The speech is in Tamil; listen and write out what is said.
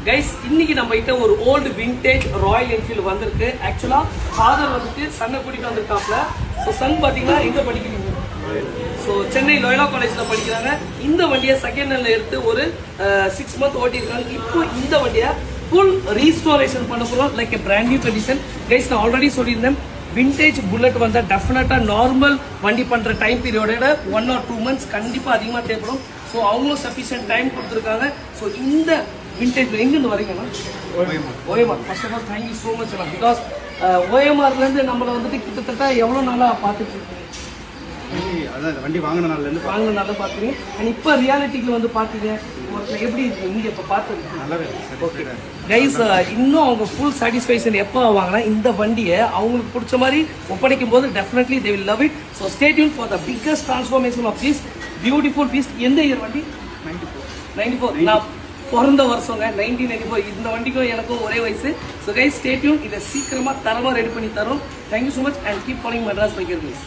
கைஸ் இன்னைக்கு நம்ம கிட்ட ஒரு ஓல்டு விண்டேஜ் ராயல் என்ஃபீல்டு வந்திருக்கு. ஆக்சுவலா ஃபாதர் வந்துட்டு சன்னை கூட்டிட்டு வந்திருக்காப்ல. ஸோ சன் பாத்தீங்கன்னா எங்க படிக்கிறீங்க? ஸோ சென்னை லோயலா காலேஜ்ல படிக்கிறாங்க. இந்த வண்டியை செகண்ட் ஹேண்ட்ல எடுத்து ஒரு 6 months ஓட்டிருக்காங்க. இப்போ இந்த வண்டியை ஃபுல் ரீஸ்டோரேஷன் பண்ண போறோம், like a brand new condition. Guys நான் ஆல்ரெடி சொல்லியிருந்தேன், விண்டேஜ் புல்லட் வந்தால் டெஃபினட்டாக நார்மல் வண்டி பண்ணுற டைம் பீரியடோட 1 or 2 months கண்டிப்பாக அதிகமாக தேவைப்படும். ஸோ அவங்களும் சஃபிஷியன்ட் டைம் கொடுத்துருக்காங்க. ஸோ இந்த விண்டேஜ் எங்கேருந்து வரீங்கன்னா OMR. First of all thank you so much அண்ணா. பிகாஸ் ஓஎம்ஆர்லேருந்து நம்மளை வந்துட்டு கிட்டத்தட்ட எவ்வளோ நாளாக பார்த்துட்டு இருக்கீங்க? வண்டி வாங்கின நாள்ல பாத்துறீங்க. அண்ட் இப்போ ரியாலிட்டிக்கு வந்து பாத்தீங்க எப்படி இருக்கு இங்க இப்ப பாத்துருக்கீங்க? ஓகே கைஸ், இன்னும் அவங்க ஃபுல் சாட்டிஸ்ஃபேக்ஷன் எப்போ வாங்கினா இந்த வண்டியை அவங்களுக்கு பிடிச்ச மாதிரி ஒப்படைக்கும் போது definitely they will love it. So stay tuned for the biggest transformation of this beautiful piece. எந்த இயர் வண்டி? 94. நான் பிறந்த வருஷங்க 1994. இந்த வண்டிக்கும் எனக்கும் ஒரே வயசு. ஸோ கைஸ் ஸ்டே டியூன், இதை சீக்கிரமா தரமா ரெடி பண்ணி தரோம். Thank you so much and keep following Madras biker guys.